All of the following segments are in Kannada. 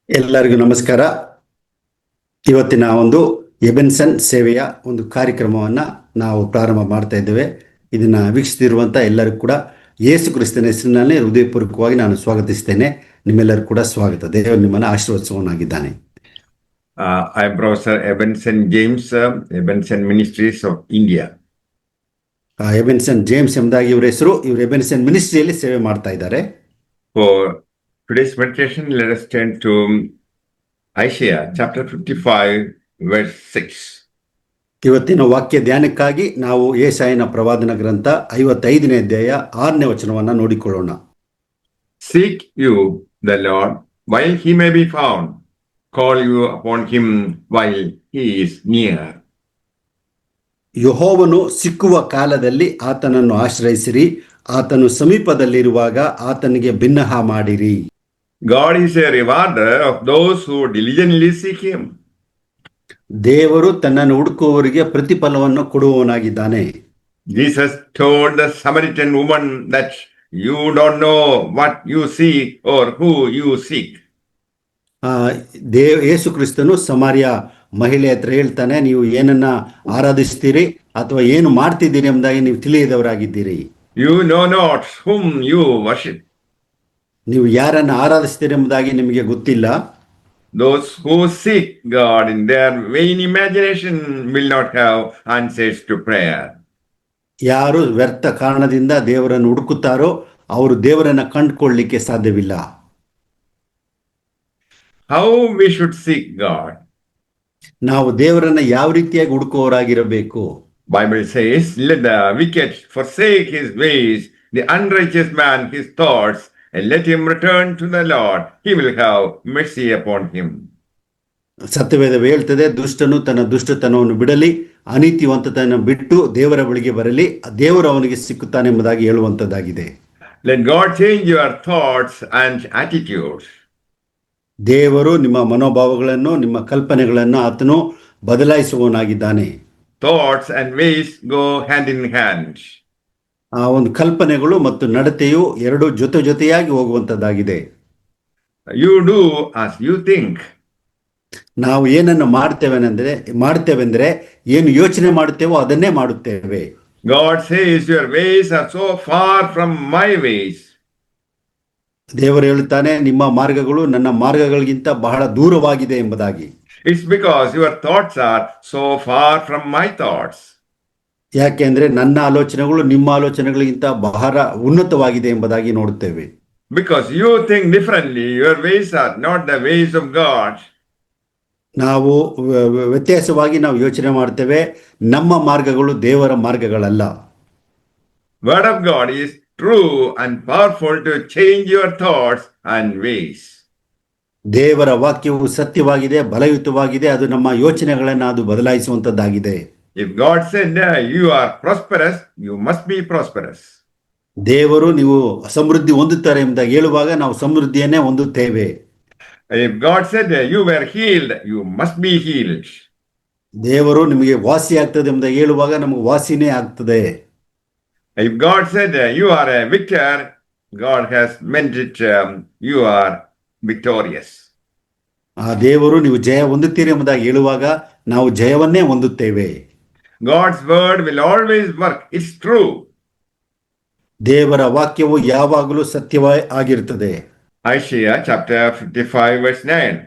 ಎಲ್ಲರಿಗೂ ನಮಸ್ಕಾರ. ಇವತ್ತಿನ ಒಂದು ಎಬೆನ್ಸನ್ ಸೇವೆಯ ಒಂದು ಕಾರ್ಯಕ್ರಮವನ್ನು ನಾವು ಪ್ರಾರಂಭ ಮಾಡ್ತಾ ಇದ್ದೇವೆ. ಇದನ್ನು ವೀಕ್ಷಿಸುತ್ತಿರುವಂಥ ಎಲ್ಲರಿಗೂ ಕೂಡ ಯೇಸು ಕ್ರಿಸ್ತನ ಹೆಸರಿನಲ್ಲಿ ಹೃದಯಪೂರ್ವಕವಾಗಿ ನಾನು ಸ್ವಾಗತಿಸ್ತೇನೆ. ನಿಮ್ಮೆಲ್ಲರೂ ಕೂಡ ಸ್ವಾಗತ. ದೇವರು ನಿಮ್ಮನ್ನು ಆಶೀರ್ವದಿಸುವವನಾಗಿದ್ದಾನೆ. I am Professor Ebenson James, Ebenson Ministries of India. Ebenson James ಎಂಬುದಾಗಿ ಇವರ ಹೆಸರು. ಇವರು ಎಬೆನ್ಸನ್ ಮಿನಿಸ್ಟ್ರಿಯಲ್ಲಿ ಸೇವೆ ಮಾಡ್ತಾ ಇದ್ದಾರೆ. For today's meditation, let us turn to Isaiah chapter 55, verse 6. ಇವತ್ತಿನ ವಾಕ್ಯ ಧ್ಯಾನಕ್ಕಾಗಿ ನಾವು ಯೆಶಾಯನ ಪ್ರವಾದನ ಗ್ರಂಥ 55ನೇ ಅಧ್ಯಾಯ 6ನೇ ವಚನವನ್ನು ನೋಡಿಕೊಳ್ಳೋಣ. Seek you the Lord while he may be found. Call you upon him while he is near. ಯೆಹೋವನು ಸಿಕ್ಕುವ ಕಾಲದಲ್ಲಿ ಆತನನ್ನು ಆಶ್ರಯಿಸಿರಿ, ಆತನು ಸಮೀಪದಲ್ಲಿರುವಾಗ ಆತನಿಗೆ ಬಿನ್ನಹ ಮಾಡಿರಿ. God is a rewarder of those who diligently seek him. ದೇವರು ತನ್ನನ್ನು ಹುಡುಕುವವರಿಗೆ ಪ್ರತಿಫಲವನ್ನು ಕೊಡುವವನಾಗಿದ್ದಾನೆ. Jesus told the Samaritan woman that you don't know what you seek or who you seek. ಯೇಸು ಕ್ರಿಸ್ತನು ಸಮಾರ್ಯ ಮಹಿಳೆ ಹತ್ರ ಹೇಳ್ತಾನೆ, ನೀವು ಏನನ್ನ ಆರಾಧಿಸ್ತೀರಿ ಅಥವಾ ಏನು ಮಾಡ್ತಿದ್ದೀರಿ ಎಂಬುದಾಗಿ ನೀವು ತಿಳಿಯದವರಾಗಿದ್ದೀರಿ. You know not whom you worship. ನೀವು ಯಾರನ್ನ ಆರಾಧಿಸ್ತೀರಿ ಎಂಬುದಾಗಿ ನಿಮಗೆ ಗೊತ್ತಿಲ್ಲ. Those who seek God in their vain imagination will not have answers to prayer. ಯಾರು ವ್ಯರ್ಥ ಕಾರಣದಿಂದ ದೇವರನ್ನು ಹುಡುಕುತ್ತಾರೋ ಅವರು ದೇವರನ್ನ ಕಂಡುಕೊಳ್ಳಲಿಕ್ಕೆ ಸಾಧ್ಯವಿಲ್ಲ. How we should seek God? ನಾವು ದೇವರನ್ನ ಯಾವ ರೀತಿಯಾಗಿ ಹುಡುಕುವವರಾಗಿರಬೇಕು? Bible says, let the wicked forsake his ways, the unrighteous man his thoughts, and let him return to the Lord. He will have mercy upon him. ಸತ್ಯವೇದ ಹೇಳ್ತದೆ, ದುಷ್ಟನು ತನ್ನ ದುಷ್ಟತನವನ್ನು ಬಿಡಲಿ, ಅನೀತಿವಂತತನ ಬಿಟ್ಟು ದೇವರ ಬಳಿಗೆ ಬರಲಿ, ದೇವರು ಅವನಿಗೆ ಸಿಕ್ಕುತ್ತಾನೆ ಎಂಬುದಾಗಿ ಹೇಳುವಂತದ್ದಾಗಿದೆ. Let God change your thoughts and attitudes. ದೇವರು ನಿಮ್ಮ ಮನೋಭಾವಗಳನ್ನು, ನಿಮ್ಮ ಕಲ್ಪನೆಗಳನ್ನು ಆತನು ಬದಲಾಯಿಸುವವನಾಗಿದ್ದಾನೆ. Thoughts and ways go hand in hand. ಆ ಒಂದು ಕಲ್ಪನೆಗಳು ಮತ್ತು ನಡತೆಯು ಎರಡು ಜೊತೆಯಾಗಿ ಹೋಗುವಂತದ್ದಾಗಿದೆ. You do as you think. ನಾವು ಏನನ್ನು ಮಾಡ್ತೇವೆಂದ್ರೆ ಏನು ಯೋಚನೆ ಮಾಡುತ್ತೇವೋ ಅದನ್ನೇ ಮಾಡುತ್ತೇವೆ. God says your ways are so far from my ways. ದೇವರು ಹೇಳುತ್ತಾನೆ, ನಿಮ್ಮ ಮಾರ್ಗಗಳು ನನ್ನ ಮಾರ್ಗಗಳಿಗಿಂತ ಬಹಳ ದೂರವಾಗಿದೆ ಎಂಬುದಾಗಿ. It's because your thoughts are so far from my thoughts. ಯಾಕೆಂದ್ರೆ ನನ್ನ ಆಲೋಚನೆಗಳು ನಿಮ್ಮ ಆಲೋಚನೆಗಳಿಗಿಂತ ಬಹಳ ಉನ್ನತವಾಗಿದೆ ಎಂಬುದಾಗಿ ನೋಡುತ್ತೇವೆ. Because you think differently, your ways are not the ways of God. ನಾವು ವ್ಯತ್ಯಾಸವಾಗಿ ನಾವು ಯೋಚನೆ ಮಾಡ್ತೇವೆ. ನಮ್ಮ ಮಾರ್ಗಗಳು ದೇವರ ಮಾರ್ಗಗಳಲ್ಲ. Word of God is true and powerful to change your thoughts and ways. ದೇವರ ವಾಕ್ಯವು ಸತ್ಯವಾಗಿದೆ, ಬಲಯುತವಾಗಿದೆ. ಅದು ನಮ್ಮ ಯೋಚನೆಗಳನ್ನು ಅದು ಬದಲಾಯಿಸುವಂತದ್ದಾಗಿದೆ. If God said you are prosperous, you must be prosperous. ದೇವರು ನೀವು ಸಮೃದ್ಧಿ ಹೊಂದುತ್ತಾರೆ ಎಂಬುದಾಗಿ ಹೇಳುವಾಗ ನಾವು ಸಮೃದ್ಧಿಯನ್ನೇ ಹೊಂದುತ್ತೇವೆ. If God said you were healed, you must be healed. ದೇವರು ನಿಮಗೆ ವಾಸಿ ಆಗ್ತದೆ ಎಂಬುದಾಗಿ ಹೇಳುವಾಗ ನಮಗೆ ವಾಸಿನೇ ಆಗ್ತದೆ. If God said you are a victor, God has meant it, you are victorious. ಆ ದೇವರು ನೀವು ಜಯ ಹೊಂದುತ್ತೀರಿ ಎಂಬುದಾಗಿ ಹೇಳುವಾಗ ನಾವು ಜಯವನ್ನೇ ಹೊಂದುತ್ತೇವೆ. God's word will always work. It's true. ದೇವರ ವಾಕ್ಯವು ಯಾವಾಗಲೂ ಸತ್ಯವೇ ಆಗಿರುತ್ತದೆ. Isaiah chapter 55 verse 9.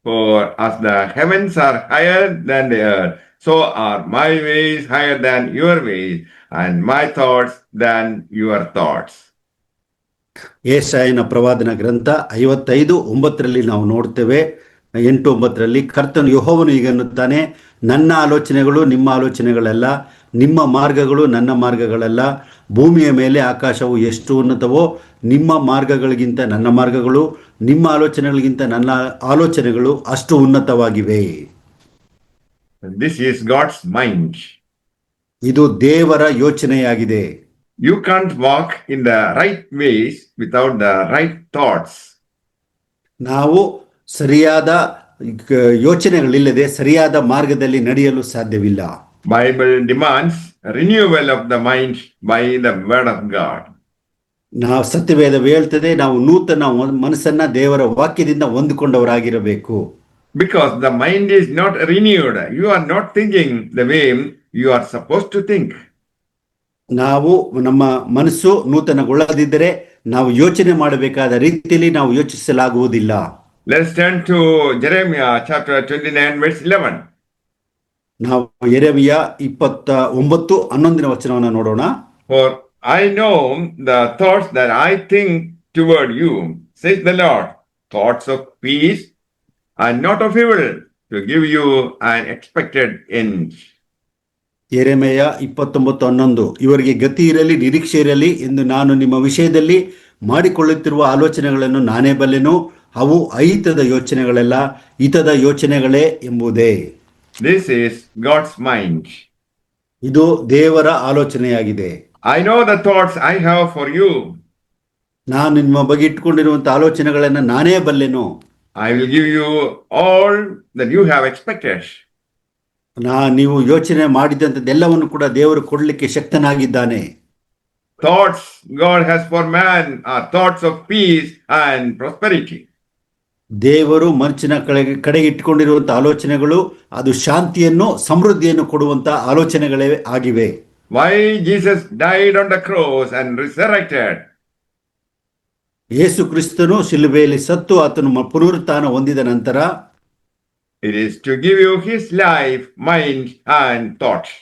For as the heavens are higher than the earth, so are my ways higher than your ways, and my thoughts than your thoughts. ಯೆಶಾಯನ ಪ್ರವಾದನ ಗ್ರಂಥ 55:9 ನಾವು ನೋಡ್ತೇವೆ. 8-9 ಕರ್ತನು ಯೆಹೋವನು ಹೀಗನ್ನುತ್ತಾನೆ, ನನ್ನ ಆಲೋಚನೆಗಳು ನಿಮ್ಮ ಆಲೋಚನೆಗಳಲ್ಲ, ನಿಮ್ಮ ಮಾರ್ಗಗಳು ನನ್ನ ಮಾರ್ಗಗಳಲ್ಲ. ಭೂಮಿಯ ಮೇಲೆ ಆಕಾಶವು ಎಷ್ಟು ಉನ್ನತವೋ ನಿಮ್ಮ ಮಾರ್ಗಗಳಿಗಿಂತ ನನ್ನ ಮಾರ್ಗಗಳು, ನಿಮ್ಮ ಆಲೋಚನೆಗಳಿಗಿಂತ ನನ್ನ ಆಲೋಚನೆಗಳು ಅಷ್ಟು ಉನ್ನತವಾಗಿವೆ. This is God's mind. ಇದು ದೇವರ ಯೋಚನೆಯಾಗಿದೆ. You can't walk in the right ways without the right thoughts. ನಾವು ಸರಿಯಾದ ಯೋಚನೆಗಳಿಲ್ಲದೆ ಸರಿಯಾದ ಮಾರ್ಗದಲ್ಲಿ ನಡೆಯಲು ಸಾಧ್ಯವಿಲ್ಲ. Bible demands renewal of the mind by the word of God. ನಾವು ಸತ್ಯವೇದವು ಹೇಳ್ತದೆ, ನಾವು ನೂತನ ಮನಸ್ಸನ್ನ ದೇವರ ವಾಕ್ಯದಿಂದ ಹೊಂದಿಕೊಂಡವರಾಗಿರಬೇಕು. Because the mind is not renewed. You are not thinking the way you are supposed to think. ನಾವು ನಮ್ಮ ಮನಸ್ಸು ನೂತನಗೊಳ್ಳದಿದ್ದರೆ ನಾವು ಯೋಚನೆ ಮಾಡಬೇಕಾದ ರೀತಿಯಲ್ಲಿ ನಾವು ಯೋಚಿಸಲಾಗುವುದಿಲ್ಲ. Let's turn to Jeremiah chapter 29 verse 11. ನಾವು ಯೆರೆಮೀಯ 29:11 ವಚನವನ್ನು ನೋಡೋಣ. For I know the thoughts that I think toward you, says the Lord, thoughts of peace and not of evil, to give you an expected end. ಯೆರೆಮೀಯ 29:11 ಇವರಿಗೆ ಗತಿ ಇರಲಿ, ನಿರೀಕ್ಷೆ ಇರಲಿ ಎಂದು ನಾನು ನಿಮ್ಮ ವಿಷಯದಲ್ಲಿ ಮಾಡಿಕೊಳ್ಳುತ್ತಿರುವ ಆಲೋಚನೆಗಳನ್ನು ನಾನೇ ಬಲ್ಲೆನು, ಅವು ಅಹಿತದ ಯೋಚನೆಗಳೆಲ್ಲ ಹಿತದ ಯೋಚನೆಗಳೇ ಎಂಬುದೇ. This is God's mind. ಇದು ದೇವರ ಆಲೋಚನೆಯಾಗಿದೆ. I know the thoughts I have for you. ನಾನು ನಿಮ್ಮ ಬಗ್ಗೆ ಇಟ್ಕೊಂಡಿರುವಂತಹ ಆಲೋಚನೆಗಳನ್ನು ನಾನೇ ಬಲ್ಲೆನು. I will give you all that you have expected. ನೀವು ಯೋಚನೆ ಮಾಡಿದಂಥದ್ದೆಲ್ಲವನ್ನು ಕೂಡ ದೇವರು ಕೊಡಲಿಕ್ಕೆ ಶಕ್ತನಾಗಿದ್ದಾನೆ. Thoughts God has for man are thoughts of peace and prosperity. ದೇವರು ಮನುಷ್ಯನ ಕಡೆಗೆ ಇಟ್ಟುಕೊಂಡಿರುವಂತಹ ಆಲೋಚನೆಗಳು ಅದು ಶಾಂತಿಯನ್ನು, ಸಮೃದ್ಧಿಯನ್ನು ಕೊಡುವಂತ ಆಲೋಚನೆಗಳೇ ಆಗಿವೆ. Why Jesus died on the cross and resurrected? ಯೇಸು ಕ್ರಿಸ್ತನು ಶಿಲುಬೆಯಲ್ಲಿ ಸತ್ತು ಆತನು ಪುನರುತ್ಥಾನ ಹೊಂದಿದ ನಂತರ It is to give you his life, mind and thoughts.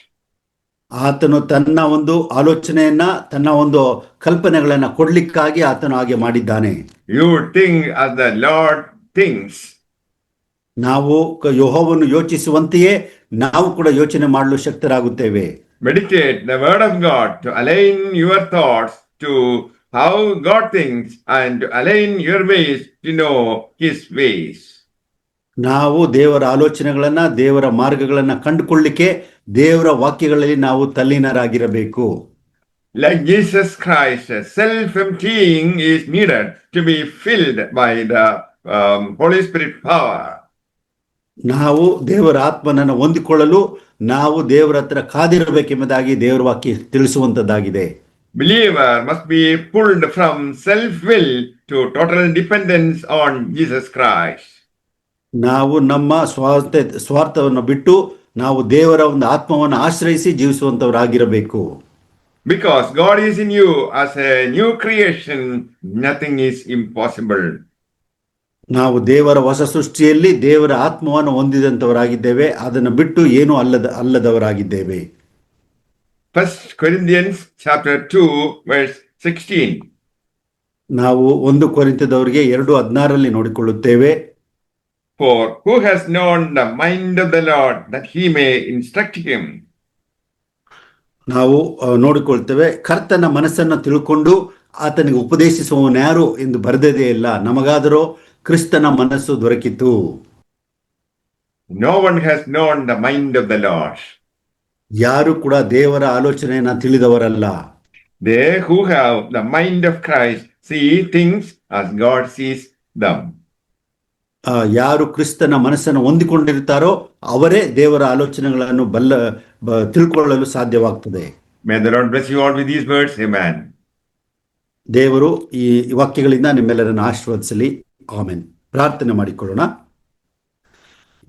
ಆತನು ತನ್ನ ಒಂದು ಆಲೋಚನೆಯನ್ನ, ತನ್ನ ಒಂದು ಕಲ್ಪನೆಗಳನ್ನ ಕೊಡ್ಲಿಕ್ಕಾಗಿ ಆತನು ಹಾಗೆ ಮಾಡಿದ್ದಾನೆ. You think as the Lord thinks. ನಾವು ಯೆಹೋವನು ಯೋಚಿಸುವಂತೆಯೇ ನಾವು ಕೂಡ ಯೋಚನೆ ಮಾಡಲು ಶಕ್ತರಾಗುತ್ತೇವೆ. Meditate the word of God to align your thoughts to how God thinks and to align your ways to know his ways. ನಾವು ದೇವರ ಆಲೋಚನೆಗಳನ್ನ, ದೇವರ ಮಾರ್ಗಗಳನ್ನ ಕಂಡುಕೊಳ್ಳಿಕ್ಕೆ ದೇವರ ವಾಕ್ಯಗಳಲ್ಲಿ ನಾವು ತಲ್ಲೀನರಾಗಿರಬೇಕು. Like Jesus Christ, self-emptying is needed to be filled by the Holy Spirit power. ನಾವು ದೇವರ ಆತ್ಮನನ್ನು ಹೊಂದಿಕೊಳ್ಳಲು ನಾವು ದೇವರ ಹತ್ರ ಕಾದಿರಬೇಕೆಂಬುದಾಗಿ ದೇವರ ವಾಕ್ಯ ತಿಳಿಸುವಂತದ್ದಾಗಿದೆ. Believer must be pulled from self-will to total dependence on Jesus Christ. ನಾವು ನಮ್ಮ ಸ್ವಾರ್ಥವನ್ನು ಬಿಟ್ಟು ನಾವು ದೇವರ ಒಂದು ಆತ್ಮವನ್ನು ಆಶ್ರಯಿಸಿ ಜೀವಿಸುವಂತವರಾಗಿರಬೇಕು. Because God is in you as a new creation, nothing is impossible. ನಾವು ದೇವರ ಹೊಸ ಸೃಷ್ಟಿಯಲ್ಲಿ ದೇವರ ಆತ್ಮವನ್ನು ಹೊಂದಿದಂತವರಾಗಿದ್ದೇವೆ, ಅದನ್ನು ಬಿಟ್ಟು ಏನೂ ಅಲ್ಲದವರಾಗಿದ್ದೇವೆ. 1 Corinthians chapter 2 verse 16. ನಾವು 1 ಕೊರಿಂಥದವರಿಗೆ 2:16 ನೋಡಿಕೊಳ್ಳುತ್ತೇವೆ. For who has known the mind of the Lord that he may instruct him? ನಾವು ನೋಡಿಕೊಳ್ತೇವೆ, ಕರ್ತನ ಮನಸ್ಸನ್ನು ತಿಳ್ಕೊಂಡು ಆತನಿಗೆ ಉಪದೇಶಿಸುವವನ್ಯಾರು ಎಂದು ಬರೆದದೇ ಇಲ್ಲ, ನಮಗಾದರೂ ಕ್ರಿಸ್ತನ ಮನಸ್ಸು ದೊರಕಿತು. No one has known the mind of the Lord. ಯಾರು ಕೂಡ ದೇವರ ಆಲೋಚನೆಯನ್ನ ತಿಳಿದವರಲ್ಲ. They who have the mind of Christ see things as God sees them. ಯಾರು ಕ್ರಿಸ್ತನ ಮನಸ್ಸನ್ನು ಹೊಂದಿಕೊಂಡಿರ್ತಾರೋ ಅವರೇ ದೇವರ ಆಲೋಚನೆಗಳನ್ನು ತಿಳ್ಕೊಳ್ಳಲು ಸಾಧ್ಯವಾಗ್ತದೆ. May the Lord bless you all with these words. Amen. ದೇವರು ಈ ವಾಕ್ಯಗಳಿಂದ ನಿಮ್ಮೆಲ್ಲರನ್ನು ಆಶೀರ್ವದಿಸಲಿ. ಆಮೆನ್. ಪ್ರಾರ್ಥನೆ ಮಾಡಿಕೊಳ್ಳೋಣ.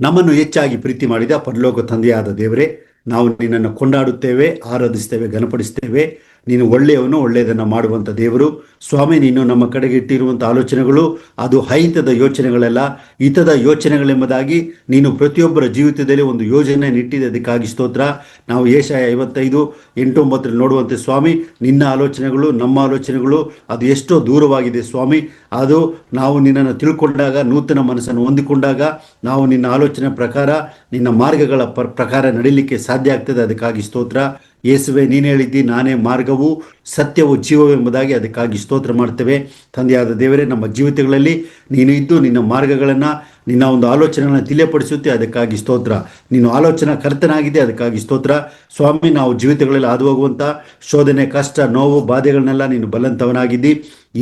ನಮ್ಮನ್ನು ಹೆಚ್ಚಾಗಿ ಪ್ರೀತಿ ಮಾಡಿದ ಪರಲೋಕ ತಂದೆಯಾದ ದೇವರೇ, ನಾವು ನಿನ್ನನ್ನು ಕೊಂಡಾಡುತ್ತೇವೆ, ಆರಾಧಿಸ್ತೇವೆ, ಘನಪಡಿಸ್ತೇವೆ. ನೀನು ಒಳ್ಳೆಯವನು, ಒಳ್ಳೆಯದನ್ನು ಮಾಡುವಂಥ ದೇವರು. ಸ್ವಾಮಿ, ನೀನು ನಮ್ಮ ಕಡೆಗೆ ಇಟ್ಟಿರುವಂಥ ಆಲೋಚನೆಗಳು ಅದು ಅಹಿತದ ಯೋಚನೆಗಳೆಲ್ಲ ಹಿತದ ಯೋಚನೆಗಳೆಂಬುದಾಗಿ ನೀನು ಪ್ರತಿಯೊಬ್ಬರ ಜೀವಿತದಲ್ಲಿ ಒಂದು ಯೋಜನೆ ಇಟ್ಟಿದ್ದಕ್ಕಾಗಿ ಸ್ತೋತ್ರ. ನಾವು ಯೆಶಾಯ 55:8-9 ನೋಡುವಂತೆ ಸ್ವಾಮಿ, ನಿನ್ನ ಆಲೋಚನೆಗಳು ನಮ್ಮ ಆಲೋಚನೆಗಳು ಅದು ಎಷ್ಟೋ ದೂರವಾಗಿದೆ ಸ್ವಾಮಿ. ಅದು ನಾವು ನಿನ್ನನ್ನು ತಿಳ್ಕೊಂಡಾಗ, ನೂತನ ಮನಸ್ಸನ್ನು ಹೊಂದಿಕೊಂಡಾಗ ನಾವು ನಿನ್ನ ಆಲೋಚನೆ ಪ್ರಕಾರ, ನಿನ್ನ ಮಾರ್ಗಗಳ ಪ್ರಕಾರ ನಡೀಲಿಕ್ಕೆ ಸಾಧ್ಯ ಆಗ್ತದೆ. ಅದಕ್ಕಾಗಿ ಸ್ತೋತ್ರ. ಯೇಸುವೆ, ನೀನು ಹೇಳಿದ್ದಿ, ನಾನೇ ಮಾರ್ಗವು ಸತ್ಯವು ಜೀವವೆಂಬುದಾಗಿ, ಅದಕ್ಕಾಗಿ ಸ್ತೋತ್ರ ಮಾಡ್ತೇವೆ. ತಂದೆಯಾದ ದೇವರೇ, ನಮ್ಮ ಜೀವಿತಗಳಲ್ಲಿ ನೀನು ಇದ್ದು ನಿನ್ನ ಮಾರ್ಗಗಳನ್ನು, ನಿನ್ನ ಒಂದು ಆಲೋಚನೆಗಳನ್ನು ತಿಳಿಯಪಡಿಸುತ್ತೆ. ಅದಕ್ಕಾಗಿ ಸ್ತೋತ್ರ. ನೀನು ಆಲೋಚನಾ ಕರ್ತನಾಗಿದೆ, ಅದಕ್ಕಾಗಿ ಸ್ತೋತ್ರ. ಸ್ವಾಮಿ, ನಾವು ಜೀವಿತಗಳಲ್ಲಿ ಹಾದು ಹೋಗುವಂಥ ಶೋಧನೆ, ಕಷ್ಟ, ನೋವು, ಬಾಧೆಗಳನ್ನೆಲ್ಲ ನೀನು ಬಲ್ಲಂಥವನಾಗಿದ್ದಿ.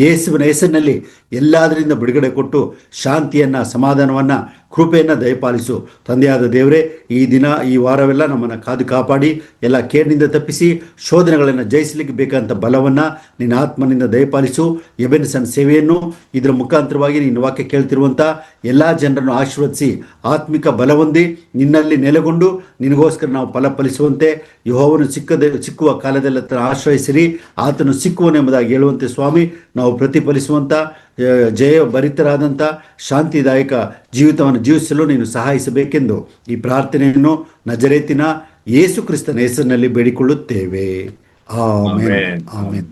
ಯೇಸುವಿನ ಹೆಸರಿನಲ್ಲಿ ಎಲ್ಲದರಿಂದ ಬಿಡುಗಡೆ ಕೊಟ್ಟು ಶಾಂತಿಯನ್ನು, ಸಮಾಧಾನವನ್ನು ಕೃಪೆಯನ್ನು ದಯಪಾಲಿಸು. ತಂದೆಯಾದ ದೇವರೇ, ಈ ದಿನ ಈ ವಾರವೆಲ್ಲ ನಮ್ಮನ್ನು ಕಾದು ಕಾಪಾಡಿ ಎಲ್ಲ ಕೇಡಿನಿಂದ ತಪ್ಪಿಸಿ ಶೋಧನೆಗಳನ್ನು ಜಯಿಸಲಿಕ್ಕೆ ಬೇಕಂತ ಬಲವನ್ನು ನಿನ್ನ ಆತ್ಮನಿಂದ ದಯಪಾಲಿಸು. ಎಬೆನ್ಸನ್ ಸೇವೆಯನ್ನು ಇದರ ಮುಖಾಂತರವಾಗಿ ನಿನ್ನ ವಾಕ್ಯ ಕೇಳ್ತಿರುವಂಥ ಎಲ್ಲ ಜನರನ್ನು ಆಶೀರ್ವದಿಸಿ ಆತ್ಮಿಕ ಬಲ ಹೊಂದಿ ನಿನ್ನಲ್ಲಿ ನೆಲೆಗೊಂಡು ನಿನಗೋಸ್ಕರ ನಾವು ಫಲಿಸುವಂತೆ ಯೆಹೋವನು ಸಿಕ್ಕುವ ಕಾಲದಲ್ಲಿ ಆಶ್ರಯಿಸಿರಿ, ಆತನು ಸಿಕ್ಕುವನೆಂಬುದಾಗಿ ಹೇಳುವಂತೆ ಸ್ವಾಮಿ ನಾವು ಪ್ರತಿಫಲಿಸುವಂಥ ಜಯ ಭರಿತರಾದಂಥ ಶಾಂತಿದಾಯಕ ಜೀವಿತವನ್ನು ಜೀವಿಸಲು ನೀನು ಸಹಾಯಿಸಬೇಕೆಂದು ಈ ಪ್ರಾರ್ಥನೆಯನ್ನು ನಜರೇತಿನ ಯೇಸು ಕ್ರಿಸ್ತನ ಹೆಸರಿನಲ್ಲಿ ಬೇಡಿಕೊಳ್ಳುತ್ತೇವೆ. ಆಮೆನ್. ಆಮೆನ್.